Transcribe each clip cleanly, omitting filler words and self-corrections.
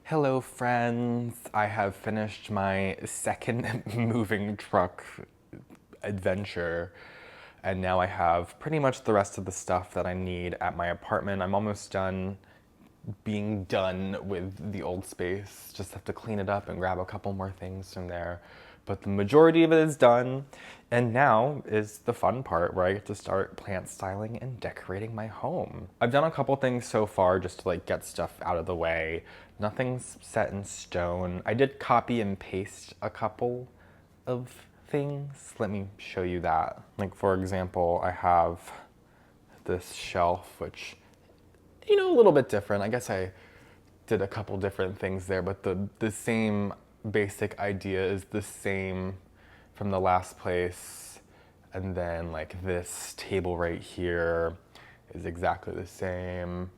Hello friends, I have finished my second moving truck adventure and now I have pretty much the rest of the stuff that I need at my apartment. I'm almost done being done with the old space. Just have to clean it up and grab a couple more things from there. But the majority of it is done. And now is the fun part where I get to start plant styling and decorating my home. I've done a couple things so far just to like get stuff out of the way. Nothing's set in stone. I did copy and paste a couple of things. Let me show you that. Like for example, I have this shelf, which, you know, a little bit different. I guess I did a couple different things there, but the same basic idea is the same from the last place. And then like this table right here is exactly the same.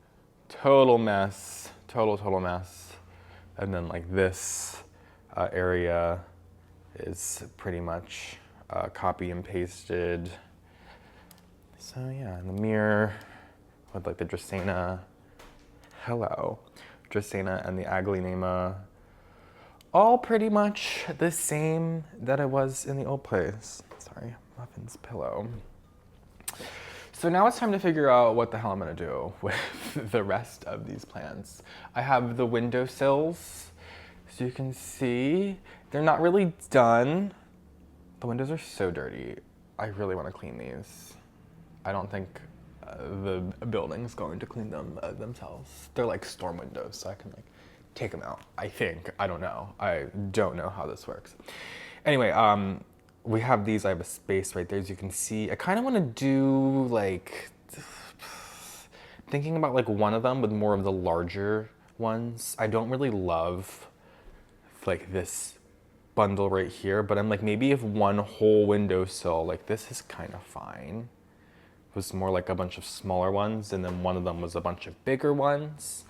Total mess, total mess. And then like this area is pretty much copy and pasted. So yeah, and the mirror with like the Dracaena, Dracaena and the Aglaonema, all pretty much the same that it was in the old place. Sorry, Muffin's pillow. So now it's time to figure out what the hell I'm gonna do with the rest of these plants. I have the windowsills, so you can see they're not really done. The windows are so dirty. I really wanna clean these. I don't think the building's going to clean them themselves. They're like storm windows, so I can like take them out. I think, I don't know. I don't know how this works. Anyway, we have these, I have a space right there as you can see. I kind of want to do like, thinking about like one of them with more of the larger ones. I don't really love like this bundle right here, but I'm like, maybe if one whole windowsill, like this is kind of fine. It was more like a bunch of smaller ones, and then one of them was a bunch of bigger ones.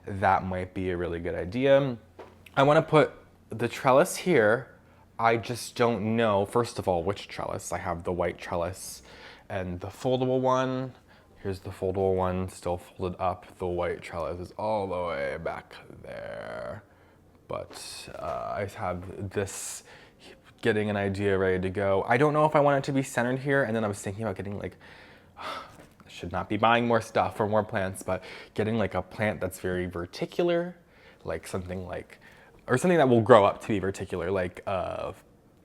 That might be a really good idea. I want to put the trellis here. I just don't know, first of all, which trellis. I have the white trellis and the foldable one. Here's the foldable one, still folded up. The white trellis is all the way back there. But I have this, getting an idea ready to go. I don't know if I want it to be centered here, and then I was thinking about getting like, I should not be buying more stuff or more plants, but getting like a plant that's very verticular, like something like, or something that will grow up to be verticular, like a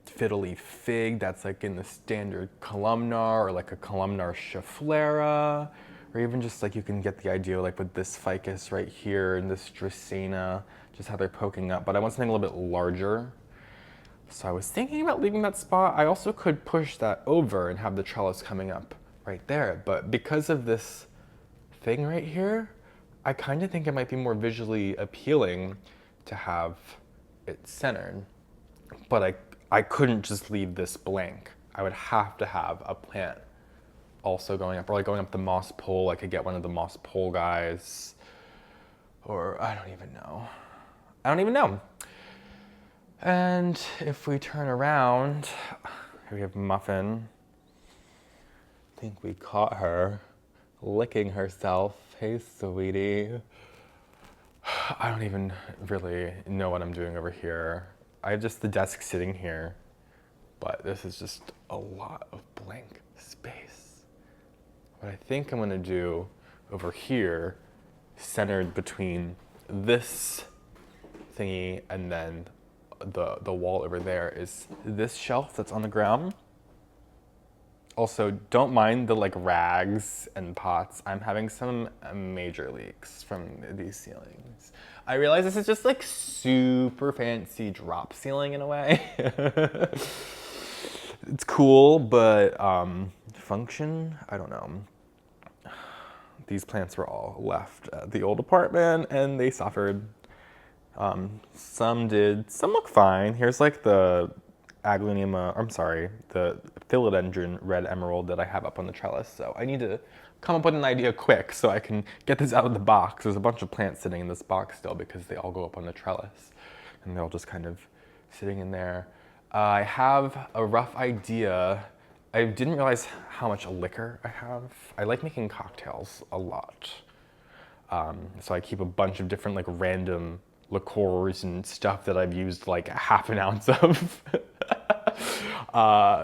fiddly fig that's like in the standard columnar, or like a columnar schefflera, or even just like you can get the idea like with this ficus right here and this Dracaena, just how they're poking up. But I want something a little bit larger. So I was thinking about leaving that spot. I also could push that over and have the trellis coming up right there. But because of this thing right here, I kind of think it might be more visually appealing to have it centered. But I couldn't just leave this blank. I would have to have a plant also going up, or like going up the moss pole. I could get one of the moss pole guys, or I don't even know. And if we turn around, here we have Muffin. I think we caught her licking herself. Hey, sweetie. I don't even really know what I'm doing over here. I have just the desk sitting here, but this is just a lot of blank space. What I think I'm gonna do over here, centered between this thingy and then the wall over there, is this shelf that's on the ground. Also, don't mind the like rags and pots. I'm having some major leaks from these ceilings. I realize this is just like super fancy drop ceiling in a way. It's cool, but function, I don't know. These plants were all left at the old apartment and they suffered. Some did, some look fine. Here's like the Aglaonema, I'm sorry, the philodendron red emerald that I have up on the trellis. So I need to come up with an idea quick so I can get this out of the box. There's a bunch of plants sitting in this box still because they all go up on the trellis and they're all just kind of sitting in there. I have a rough idea. I didn't realize how much liquor I have. I like making cocktails a lot. So I keep a bunch of different like random liqueurs and stuff that I've used like half an ounce of.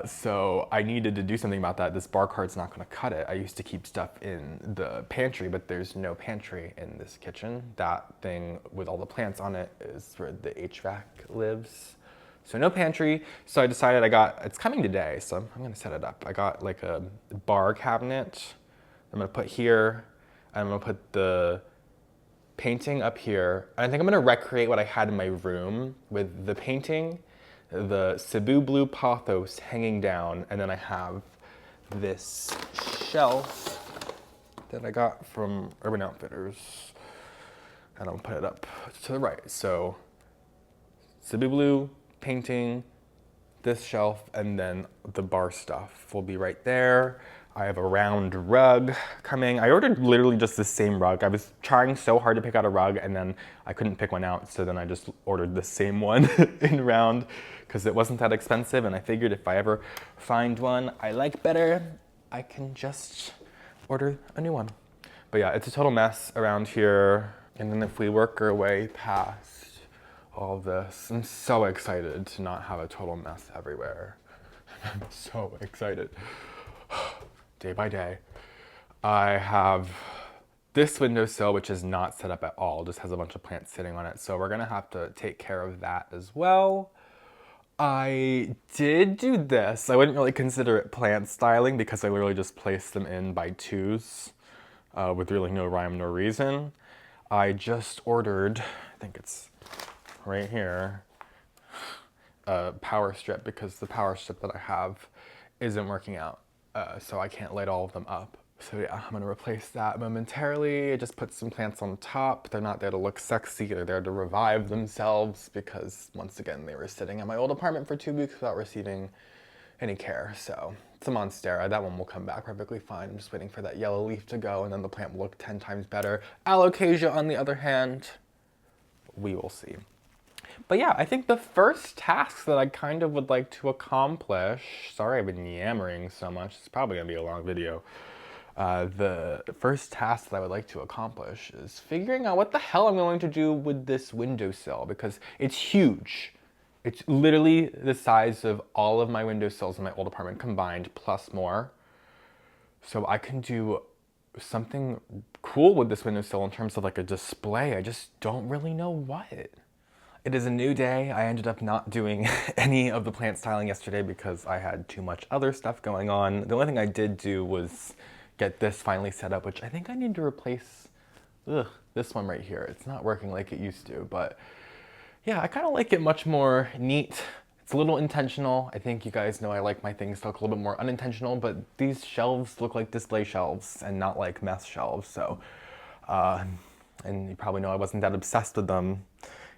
So I needed to do something about that. This bar cart's not gonna cut it. I used to keep stuff in the pantry, but there's no pantry in this kitchen. That thing with all the plants on it is where the HVAC lives. So no pantry. So I decided it's coming today, so I'm gonna set it up. I got like a bar cabinet I'm gonna put here. I'm gonna put the painting up here. I think I'm gonna recreate what I had in my room with the painting, the Cebu blue pothos hanging down, and then I have this shelf that I got from Urban Outfitters, and I'll put it up to the right. So Cebu blue painting, this shelf, and then the bar stuff will be right there. I have a round rug coming. I ordered literally just the same rug. I was trying so hard to pick out a rug and then I couldn't pick one out, so then I just ordered the same one in round because it wasn't that expensive, and I figured if I ever find one I like better, I can just order a new one. But yeah, it's a total mess around here. And then if we work our way past all this, I'm so excited to not have a total mess everywhere. I'm so excited. Day by day. I have this windowsill, which is not set up at all, just has a bunch of plants sitting on it. So we're gonna have to take care of that as well. I did do this. I wouldn't really consider it plant styling because I literally just placed them in by twos with really no rhyme nor reason. I just ordered, I think it's right here, a power strip because the power strip that I have isn't working out. So I can't light all of them up. So yeah, I'm gonna replace that momentarily. I just put some plants on top. They're not there to look sexy, they're there to revive themselves because once again, they were sitting at my old apartment for 2 weeks without receiving any care. So it's a monstera. That one will come back perfectly fine. I'm just waiting for that yellow leaf to go and then the plant will look 10 times better. Alocasia, on the other hand, we will see. But yeah, I think the first task that I kind of would like to accomplish, sorry I've been yammering so much, it's probably gonna be a long video. The first task that I would like to accomplish is figuring out what the hell I'm going to do with this windowsill because it's huge. It's literally the size of all of my windowsills in my old apartment combined plus more. So I can do something cool with this windowsill in terms of like a display. I just don't really know what. It is a new day. I ended up not doing any of the plant styling yesterday because I had too much other stuff going on. The only thing I did do was get this finally set up, which I think I need to replace this one right here. It's not working like it used to, but yeah, I kind of like it much more neat. It's a little intentional. I think you guys know I like my things to look a little bit more unintentional, but these shelves look like display shelves and not like mess shelves. So, and you probably know I wasn't that obsessed with them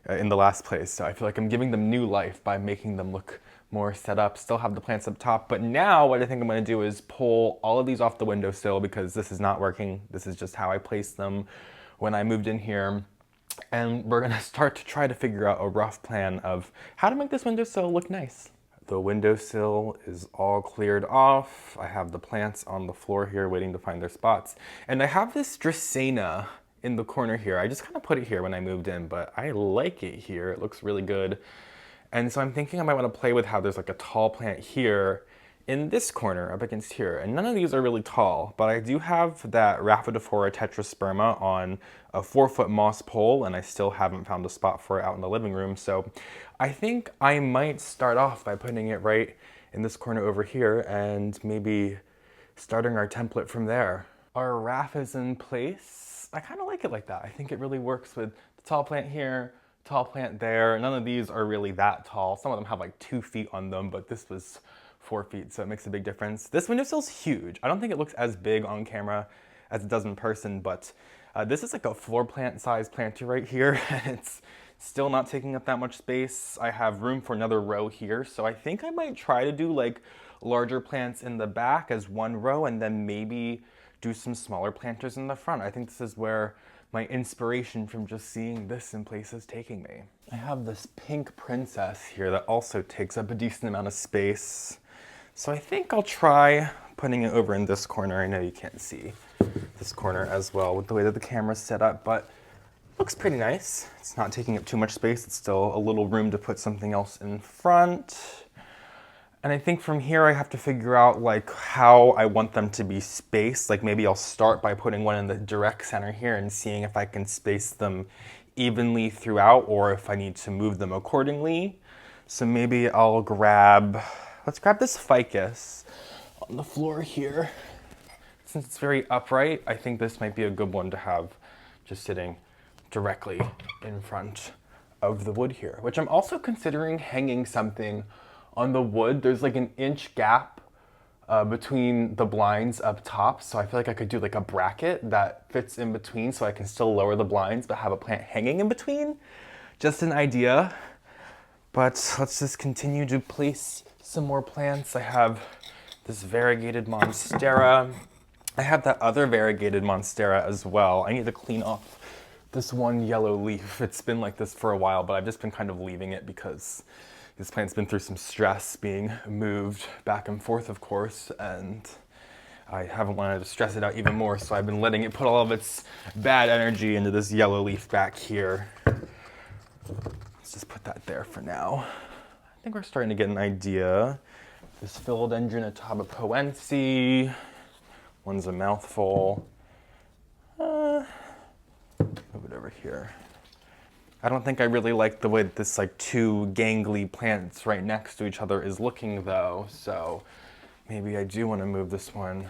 in the last place. So I feel like I'm giving them new life by making them look more set up, still have the plants up top. But now what I think I'm gonna do is pull all of these off the windowsill because this is not working. This is just how I placed them when I moved in here. And we're gonna start to try to figure out a rough plan of how to make this windowsill look nice. The windowsill is all cleared off. I have the plants on the floor here waiting to find their spots. And I have this Dracaena in the corner here. I just kind of put it here when I moved in, but I like it here. It looks really good. And so I'm thinking I might want to play with how there's like a tall plant here in this corner up against here. And none of these are really tall, but I do have that Rhaphidophora tetrasperma on a 4-foot moss pole, and I still haven't found a spot for it out in the living room. So I think I might start off by putting it right in this corner over here and maybe starting our template from there. Our raft is in place. I kind of like it like that. I think it really works with the tall plant here, tall plant there. None of these are really that tall. Some of them have like 2 feet on them, but this was 4 feet, so it makes a big difference. This windowsill's huge. I don't think it looks as big on camera as it does in person, but this is like a floor plant size planter right here, and it's still not taking up that much space. I have room for another row here, so I think I might try to do like larger plants in the back as one row, and then maybe do some smaller planters in the front. I think this is where my inspiration from just seeing this in place is taking me. I have this pink princess here that also takes up a decent amount of space. So I think I'll try putting it over in this corner. I know you can't see this corner as well with the way that the camera's set up, but Looks pretty nice. It's not taking up too much space. It's still a little room to put something else in front. And I think from here I have to figure out like how I want them to be spaced. Like maybe I'll start by putting one in the direct center here and seeing if I can space them evenly throughout or if I need to move them accordingly. So maybe I'll let's grab this ficus on the floor here. Since it's very upright, I think this might be a good one to have just sitting directly in front of the wood here, which I'm also considering hanging something on the wood. There's like an inch gap between the blinds up top, so I feel like I could do like a bracket that fits in between so I can still lower the blinds but have a plant hanging in between. Just an idea, but let's just continue to place some more plants. I have this variegated monstera. I have that other variegated monstera as well. I need to clean off this one yellow leaf. It's been like this for a while, but I've just been kind of leaving it because this plant's been through some stress being moved back and forth, of course, and I haven't wanted to stress it out even more, so I've been letting it put all of its bad energy into this yellow leaf back here. Let's just put that there for now. I think we're starting to get an idea. This philodendron atabapoense. One's a mouthful. Move it over here. I don't think I really like the way that this like two gangly plants right next to each other is looking though, so maybe I do want to move this one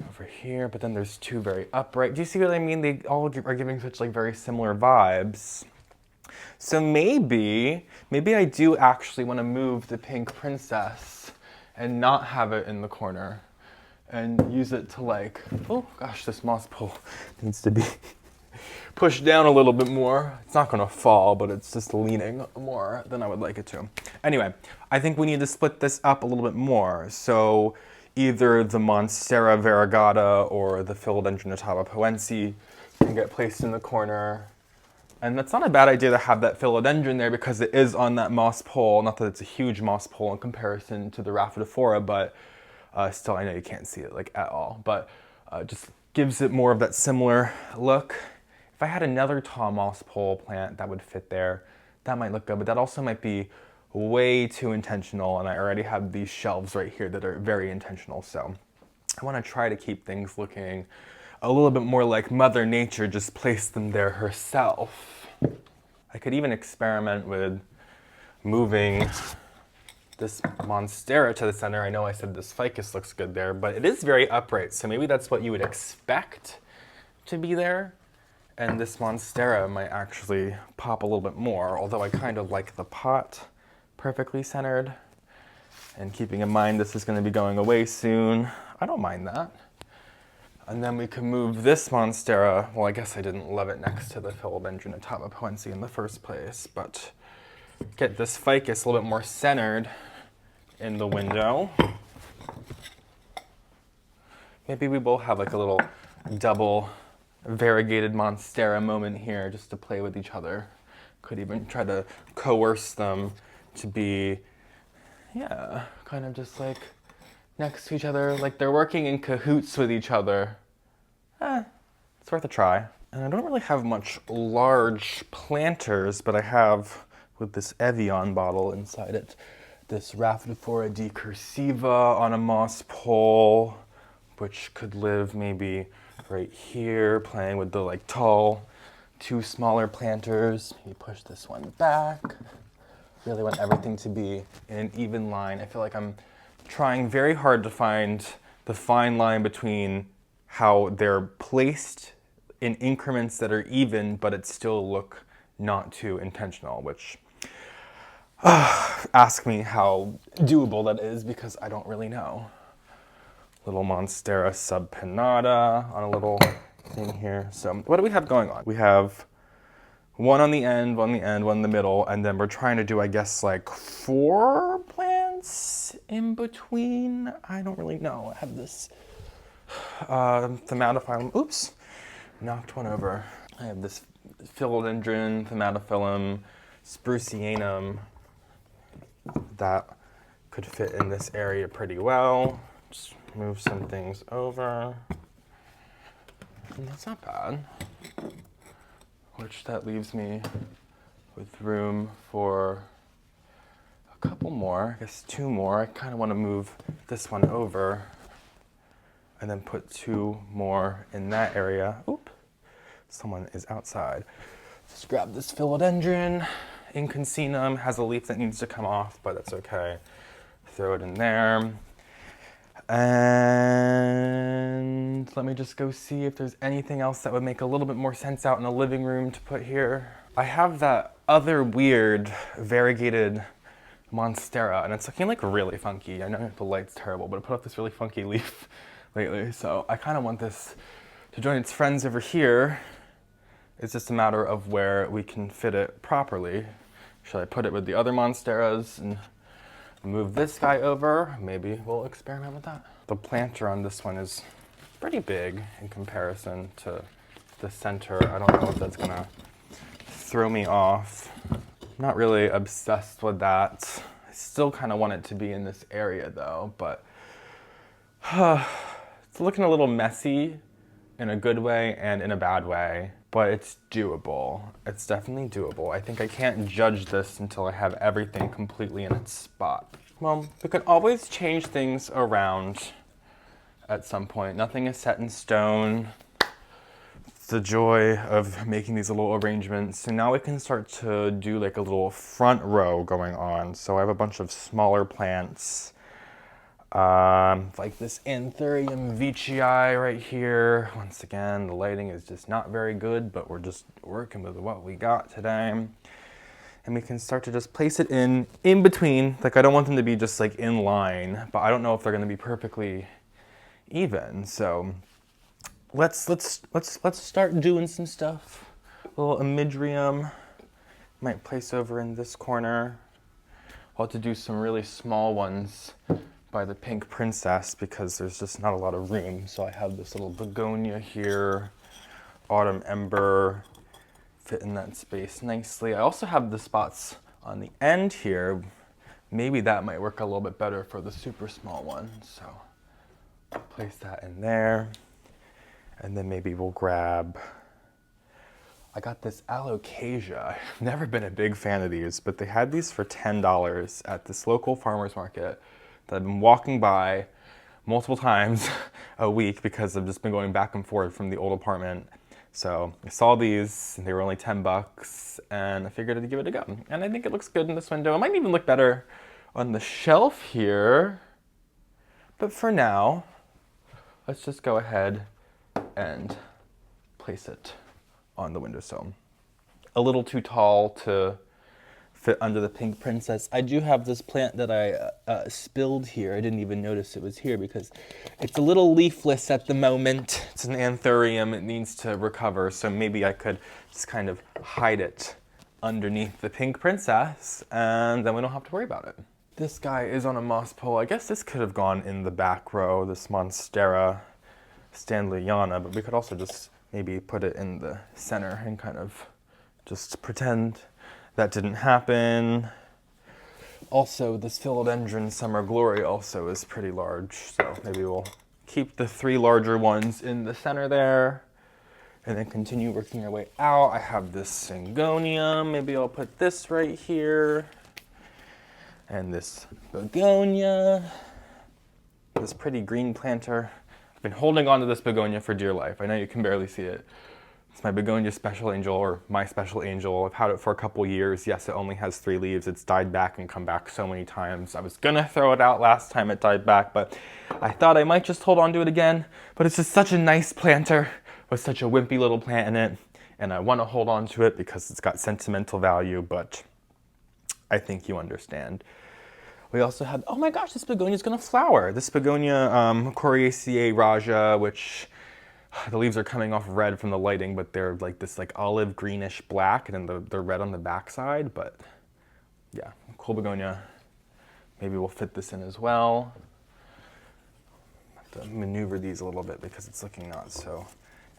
over here, but then there's two very upright. Do you see what I mean? They all are giving such like very similar vibes. So maybe I do actually want to move the pink princess and not have it in the corner and use it to like, oh gosh, this moss pole needs to be pushed down a little bit more. It's not gonna fall, but it's just leaning more than I would like it to. Anyway, I think we need to split this up a little bit more. So either the Monstera variegata or the Philodendron atabapoense can get placed in the corner. And that's not a bad idea to have that philodendron there because it is on that moss pole. Not that it's a huge moss pole in comparison to the Rhaphidophora, but still, I know you can't see it like at all, but just gives it more of that similar look. If I had another tall moss pole plant that would fit there, that might look good, but that also might be way too intentional, and I already have these shelves right here that are very intentional, so I want to try to keep things looking a little bit more like Mother Nature just placed them there herself. I could even experiment with moving this monstera to the center. I know I said this ficus looks good there, but it is very upright, so maybe that's what you would expect to be there. And this monstera might actually pop a little bit more, although I kind of like the pot perfectly centered. And keeping in mind this is going to be going away soon, I don't mind that. And then we can move this monstera. Well, I guess I didn't love it next to the Philodendron atabapoense in the first place, but get this ficus a little bit more centered in the window. Maybe we will have like a little double variegated monstera moment here just to play with each other. Could even try to coerce them to be, yeah, kind of just like next to each other, like they're working in cahoots with each other. It's worth a try. And I don't really have much large planters, but I have, with this Evian bottle inside it, this Rhaphidophora decursiva on a moss pole, which could live maybe right here, playing with the like tall, two smaller planters. Maybe push this one back. Really want everything to be in an even line. I feel like I'm trying very hard to find the fine line between how they're placed in increments that are even, but it still look not too intentional, which ask me how doable that is because I don't really know. Little Monstera subpinnata on a little thing here. So what do we have going on? We have one on the end, one in the middle, and then we're trying to do, I guess, like 4 plants in between. I don't really know. I have this thematophyllum. Oops, knocked one over. I have this philodendron, thematophyllum, sprucianum that could fit in this area pretty well. Just move some things over. And that's not bad. which that leaves me with room for a couple more, I guess 2 more. I kind of want to move this one over and then put 2 more in that area. Oop, someone is outside. Just grab this philodendron, inconcinum, has a leaf that needs to come off, but that's okay. Throw it in there. And let me just go see if there's anything else that would make a little bit more sense out in the living room to put here. I have that other weird variegated monstera, and it's looking like really funky. I know the light's terrible, but it put up this really funky leaf lately, so I kind of want this to join its friends over here. It's just a matter of where we can fit it properly. Should I put it with the other monsteras and move this guy over? Maybe we'll experiment with that. The planter on this one is pretty big in comparison to the center. I don't know if that's gonna throw me off. I'm not really obsessed with that. I still kind of want it to be in this area though, but it's looking a little messy in a good way and in a bad way, but it's doable. It's definitely doable. I think I can't judge this until I have everything completely in its spot. Well, we can always change things around at some point. Nothing is set in stone. It's the joy of making these little arrangements. So now we can start to do like a little front row going on. So I have a bunch of smaller plants, like this Anthurium veitchii right here. Once again, the lighting is just not very good, but we're just working with what we got today. And we can start to just place it in between. Like, I don't want them to be just like in line, but I don't know if they're going to be perfectly even. So let's start doing some stuff. A little Amidrium might place over in this corner. I'll have to do some really small ones by the pink princess because there's just not a lot of room. So I have this little begonia here, autumn ember, fit in that space nicely. I also have the spots on the end here. Maybe that might work a little bit better for the super small one. So place that in there. And then maybe we'll grab, I got this alocasia. I've never been a big fan of these, but they had these for $10 at this local farmer's market that I've been walking by multiple times a week because I've just been going back and forth from the old apartment. So I saw these, and they were only 10 bucks, and I figured I'd give it a go. And I think it looks good in this window. It might even look better on the shelf here. But for now, let's just go ahead and place it on the windowsill. A little too tall to fit under the pink princess. I do have this plant that I spilled here. I didn't even notice it was here because it's a little leafless at the moment. It's an anthurium. It needs to recover, so maybe I could just kind of hide it underneath the pink princess, and then we don't have to worry about it. This guy is on a moss pole. I guess this could have gone in the back row, this Monstera Stanleyana, but we could also just maybe put it in the center and kind of just pretend that didn't happen. Also, this philodendron Summer Glory also is pretty large, so maybe we'll keep the 3 larger ones in the center there and then continue working our way out. I have this Syngonium. Maybe I'll put this right here. And this begonia, this pretty green planter. I've been holding on to this begonia for dear life. I know you can barely see it. It's my begonia special angel, or my special angel. I've had it for a couple years. Yes, it only has 3 leaves. It's died back and come back so many times. I was gonna throw it out last time it died back, but I thought I might just hold on to it again. But it's just such a nice planter with such a wimpy little plant in it, and I wanna hold on to it because it's got sentimental value, but I think you understand. We also have, oh my gosh, this begonia is gonna flower. This begonia, Coriaceae Raja, which the leaves are coming off red from the lighting, but they're like this like olive greenish black, and then they're red on the backside. But yeah, cool begonia. Maybe we'll fit this in as well. Have to maneuver these a little bit because it's looking not so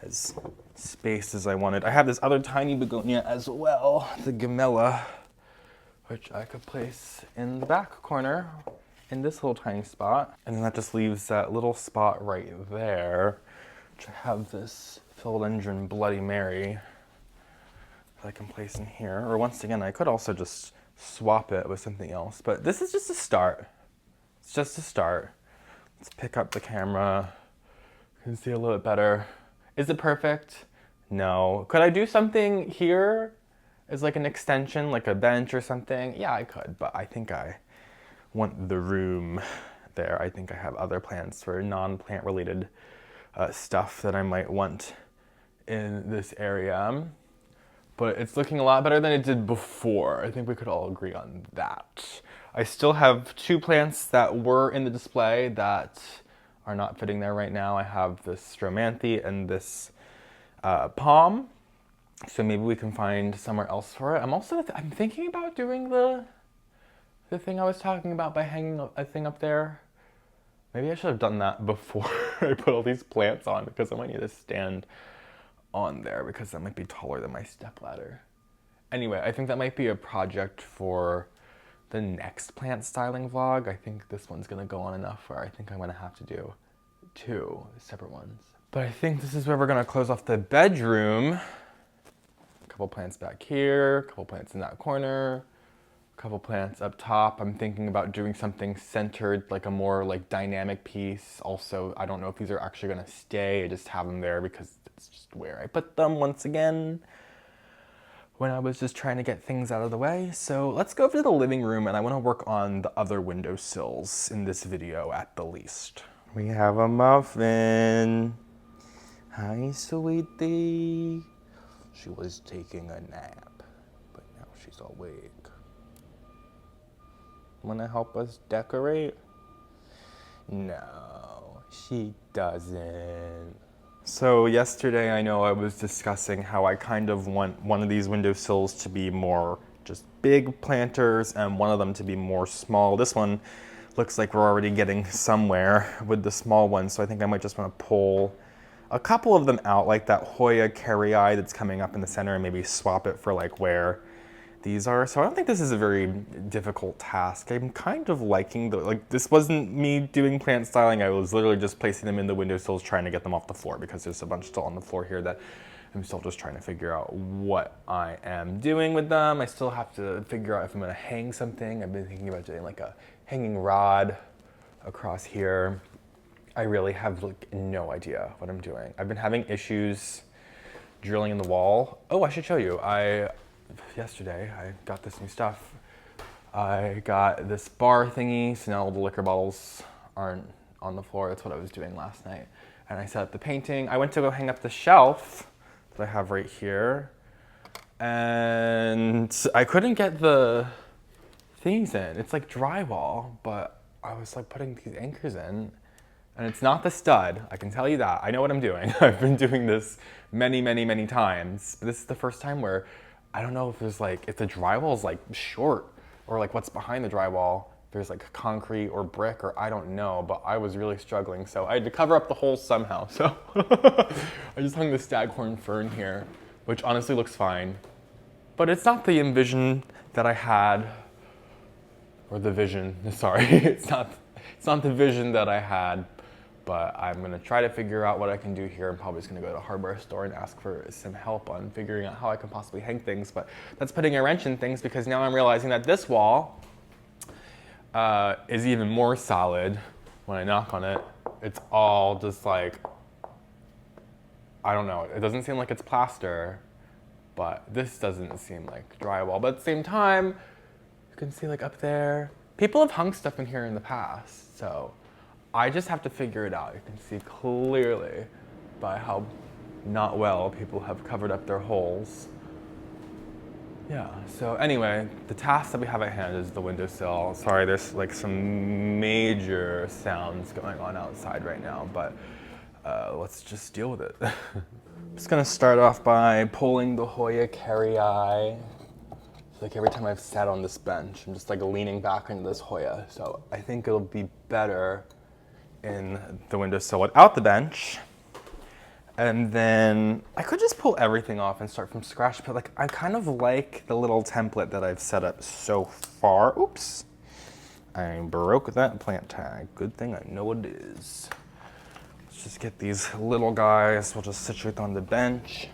as spaced as I wanted. I have this other tiny begonia as well, the Gamella, which I could place in the back corner in this little tiny spot. And then that just leaves that little spot right there. I have this philodendron Bloody Mary, that I can place in here. Or once again, I could also just swap it with something else. But this is just a start. It's just a start. Let's pick up the camera. You can see a little bit better. Is it perfect? No. Could I do something here as like an extension, like a bench or something? Yeah, I could, but I think I want the room there. I think I have other plants for non-plant related stuff that I might want in this area. But it's looking a lot better than it did before. I think we could all agree on that. I still have 2 plants that were in the display that are not fitting there right now. I have this Stromanthe and this palm. So maybe we can find somewhere else for it. I'm thinking about doing the thing I was talking about by hanging a thing up there. Maybe I should have done that before I put all these plants on, because I might need to stand on there because that might be taller than my stepladder. Anyway, I think that might be a project for the next plant styling vlog. I think this one's gonna go on enough where I think I'm gonna have to do 2 separate ones. But I think this is where we're gonna close off the bedroom. A couple plants back here, a couple plants in that corner, a couple plants up top. I'm thinking about doing something centered, like a more like dynamic piece. Also, I don't know if these are actually gonna stay. I just have them there because it's just where I put them once again when I was just trying to get things out of the way. So let's go over to the living room, and I wanna work on the other windowsills in this video at the least. We have a muffin. Hi, sweetie. She was taking a nap, but now she's awake. Wanna help us decorate? No, she doesn't. So yesterday, I know I was discussing how I kind of want one of these windowsills to be more just big planters and one of them to be more small. This one looks like we're already getting somewhere with the small one, so I think I might just want to pull a couple of them out, like that Hoya carrii that's coming up in the center, and maybe swap it for like where these are. So I don't think this is a very difficult task. I'm kind of liking this wasn't me doing plant styling. I was literally just placing them in the windowsills, trying to get them off the floor, because there's a bunch still on the floor here that I'm still just trying to figure out what I am doing with them. I still have to figure out if I'm gonna hang something. I've been thinking about doing like a hanging rod across here. I really have like no idea what I'm doing. I've been having issues drilling in the wall. Oh, I should show you. Yesterday, I got this new stuff. I got this bar thingy, so now all the liquor bottles aren't on the floor. That's what I was doing last night. And I set up the painting. I went to go hang up the shelf that I have right here, and I couldn't get the things in. It's like drywall, but I was like putting these anchors in, and it's not the stud. I can tell you that. I know what I'm doing. I've been doing this many, many, many times. But this is the first time where I don't know if there's like, if the drywall is like short, or like what's behind the drywall. There's like concrete or brick, or I don't know, but I was really struggling. So I had to cover up the holes somehow. So I just hung the staghorn fern here, which honestly looks fine. But it's not the envision that I had, or the vision, sorry. It's not the vision that I had. But I'm gonna try to figure out what I can do here. I'm probably just gonna go to a hardware store and ask for some help on figuring out how I can possibly hang things. But that's putting a wrench in things, because now I'm realizing that this wall is even more solid when I knock on it. It's all just like, I don't know. It doesn't seem like it's plaster, but this doesn't seem like drywall. But at the same time, you can see like up there, people have hung stuff in here in the past, so I just have to figure it out. You can see clearly by how not well people have covered up their holes. Yeah, so anyway, the task that we have at hand is the windowsill. Sorry, there's like some major sounds going on outside right now, but let's just deal with it. I'm just gonna start off by pulling the Hoya carrii. Like every time I've sat on this bench, I'm just like leaning back into this Hoya. So I think it'll be better in the windowsill without the bench. And then I could just pull everything off and start from scratch, but like I kind of like the little template that I've set up so far. Oops, I broke that plant tag. Good thing I know what it is. Let's just get these little guys. We'll just situate on the bench.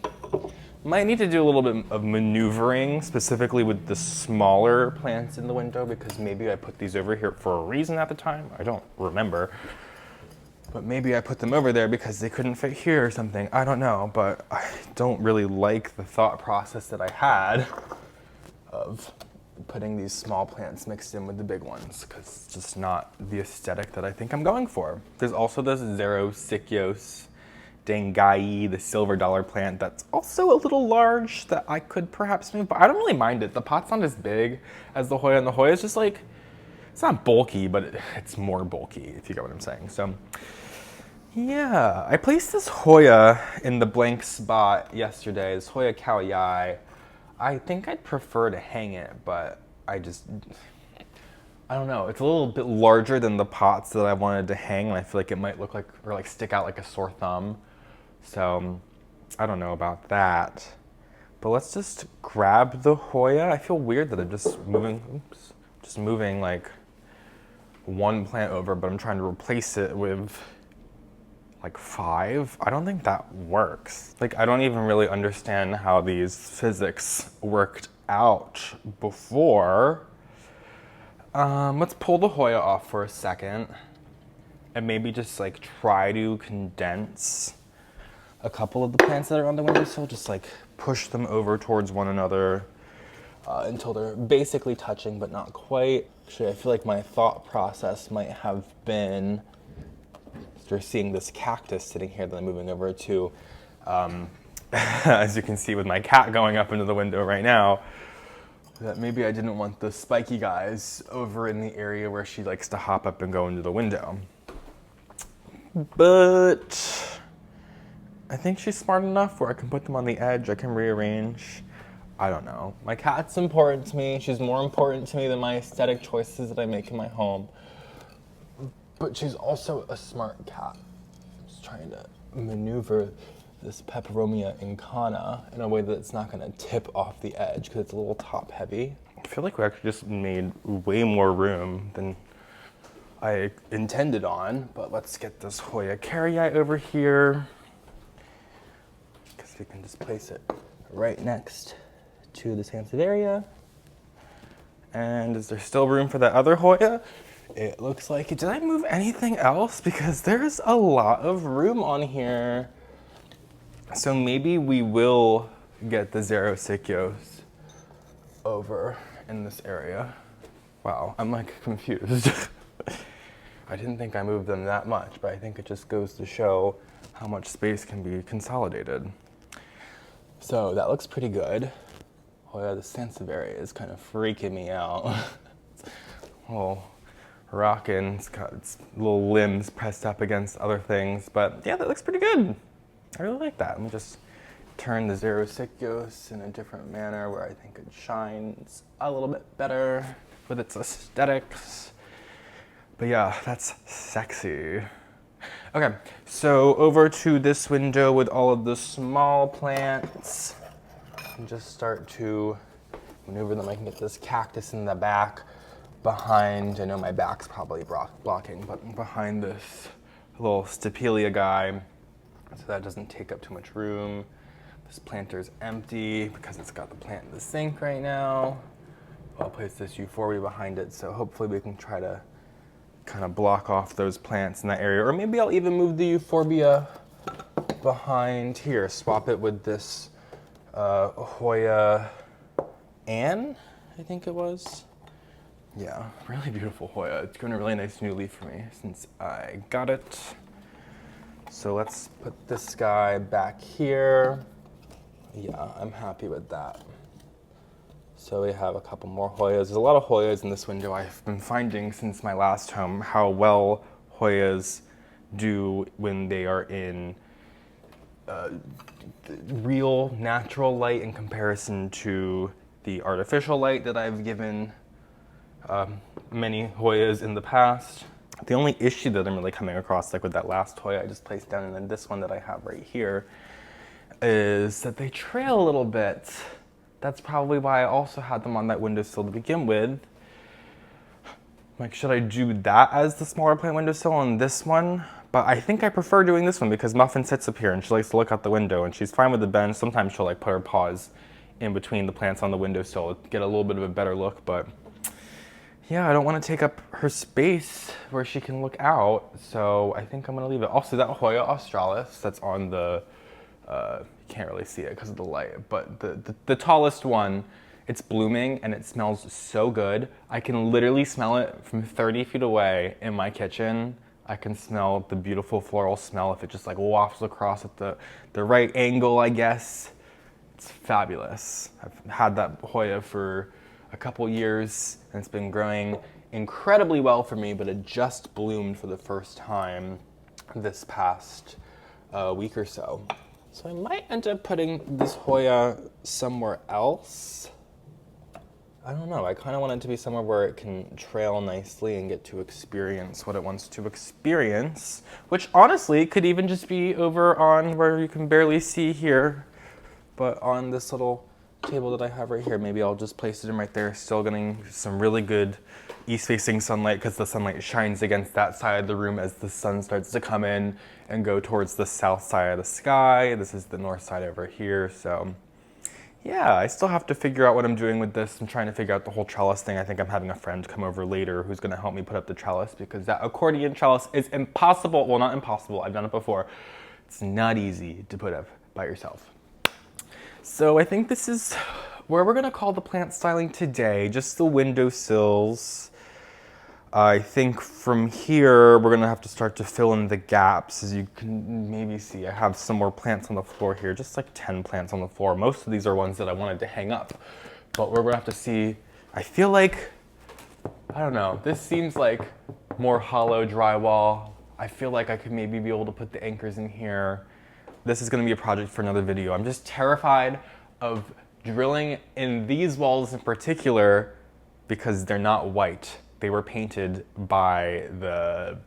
Might need to do a little bit of maneuvering, specifically with the smaller plants in the window, because maybe I put these over here for a reason at the time. I don't remember. But maybe I put them over there because they couldn't fit here or something. I don't know, but I don't really like the thought process that I had of putting these small plants mixed in with the big ones, because it's just not the aesthetic that I think I'm going for. There's also this Xerosicyos Dangai, the silver dollar plant, that's also a little large that I could perhaps move, but I don't really mind it. The pot's not as big as the Hoya, and the Hoya is just like, it's not bulky, but it's more bulky, if you get what I'm saying. So yeah, I placed this Hoya in the blank spot yesterday, this Hoya Kawaii. I think I'd prefer to hang it, but I don't know. It's a little bit larger than the pots that I wanted to hang, and I feel like it might look like, or like stick out like a sore thumb. So I don't know about that. But let's just grab the Hoya. I feel weird that I'm just moving like one plant over, but I'm trying to replace it with like 5. I don't think that works. Like, I don't even really understand how these physics worked out before. Let's pull the Hoya off for a second and maybe just like try to condense a couple of the plants that are on the windowsill, just like push them over towards one another until they're basically touching, but not quite. Actually, I feel like my thought process might have been, after seeing this cactus sitting here that I'm moving over to, as you can see with my cat going up into the window right now, that maybe I didn't want the spiky guys over in the area where she likes to hop up and go into the window. But I think she's smart enough where I can put them on the edge, I can rearrange. I don't know. My cat's important to me. She's more important to me than my aesthetic choices that I make in my home. But she's also a smart cat. I'm just trying to maneuver this Peperomia incana in a way that it's not gonna tip off the edge because it's a little top heavy. I feel like we actually just made way more room than I intended on, but let's get this Hoya Kawaii over here, because we can just place it right next to the Sansevieria. And is there still room for that other Hoya? It looks like it. Did I move anything else? Because there's a lot of room on here. So maybe we will get the Xerosicyos over in this area. Wow, I'm like confused. I didn't think I moved them that much, but I think it just goes to show how much space can be consolidated. So that looks pretty good. Oh yeah, the Sansevieria is kind of freaking me out. It's a little rocking, it's got its little limbs pressed up against other things, but yeah, that looks pretty good. I really like that. Let me just turn the Xerosicyos in a different manner where I think it shines a little bit better with its aesthetics. But yeah, that's sexy. Okay, so over to this window with all of the small plants. And just start to maneuver them. I can get this cactus in the back behind, I know my back's probably blocking, but behind this little Stapelia guy, so that doesn't take up too much room. This planter's empty because it's got the plant in the sink right now. I'll place this euphorbia behind it, so hopefully we can try to kind of block off those plants in that area. Or maybe I'll even move the euphorbia behind here, swap it with this Hoya Ann, I think it was. Yeah, really beautiful Hoya. It's grown a really nice new leaf for me since I got it. So let's put this guy back here. Yeah, I'm happy with that. So we have a couple more Hoyas. There's a lot of Hoyas in this window. I've been finding since my last home how well Hoyas do when they are in real natural light in comparison to the artificial light that I've given many Hoyas in the past. The only issue that I'm really coming across, like with that last Hoya I just placed down and then this one that I have right here, is that they trail a little bit. That's probably why I also had them on that windowsill to begin with. Like, should I do that as the smaller plant windowsill and this one But I think I prefer doing this one because Muffin sits up here and she likes to look out the window and she's fine with the bench. Sometimes she'll like put her paws in between the plants on the windowsill to get a little bit of a better look. But yeah, I don't want to take up her space where she can look out. So I think I'm going to leave it. Also, that Hoya australis that's on the, you can't really see it because of the light, but the tallest one, it's blooming and it smells so good. I can literally smell it from 30 feet away in my kitchen. I can smell the beautiful floral smell if it just like wafts across at the right angle, I guess. It's fabulous. I've had that Hoya for a couple years and it's been growing incredibly well for me, but it just bloomed for the first time this past week or so. So I might end up putting this Hoya somewhere else. I don't know, I kind of want it to be somewhere where it can trail nicely and get to experience what it wants to experience, which honestly could even just be over on where you can barely see here, but on this little table that I have right here. Maybe I'll just place it in right there, still getting some really good east-facing sunlight because the sunlight shines against that side of the room as the sun starts to come in and go towards the south side of the sky. This is the north side over here, so yeah, I still have to figure out what I'm doing with this. I'm trying to figure out the whole trellis thing. I think I'm having a friend come over later who's going to help me put up the trellis because that accordion trellis is impossible. Well, not impossible. I've done it before. It's not easy to put up by yourself. So I think this is where we're going to call the plant styling today, just the windowsills. I think from here, we're gonna have to start to fill in the gaps. As you can maybe see, I have some more plants on the floor here, just like 10 plants on the floor. Most of these are ones that I wanted to hang up, but we're gonna have to see. I feel like, I don't know, this seems like more hollow drywall. I feel like I could maybe be able to put the anchors in here. This is gonna be a project for another video. I'm just terrified of drilling in these walls in particular because they're not white. They were painted by the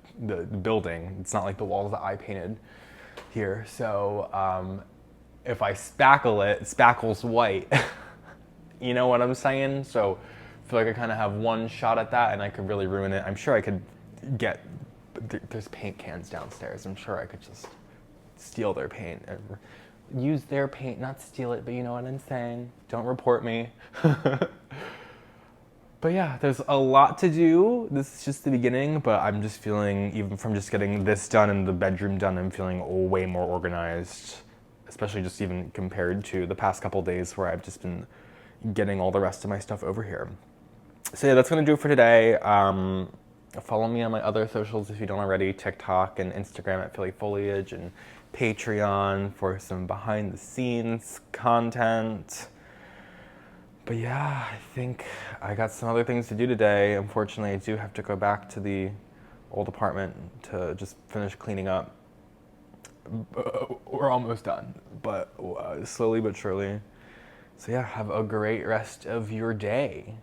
building. It's not like the walls that I painted here. So if I spackle it, spackle's white. You know what I'm saying? So I feel like I kind of have one shot at that and I could really ruin it. I'm sure I could get, there's paint cans downstairs. I'm sure I could just steal their paint. Use their paint, not steal it, but you know what I'm saying. Don't report me. But yeah, there's a lot to do. This is just the beginning, but I'm just feeling, even from just getting this done and the bedroom done, I'm feeling way more organized, especially just even compared to the past couple days where I've just been getting all the rest of my stuff over here. So yeah, that's gonna do it for today. Follow me on my other socials if you don't already, TikTok and Instagram at phillyfoliage, and Patreon for some behind the scenes content. But yeah, I think I got some other things to do today. Unfortunately, I do have to go back to the old apartment to just finish cleaning up. We're almost done, but slowly but surely. So yeah, have a great rest of your day.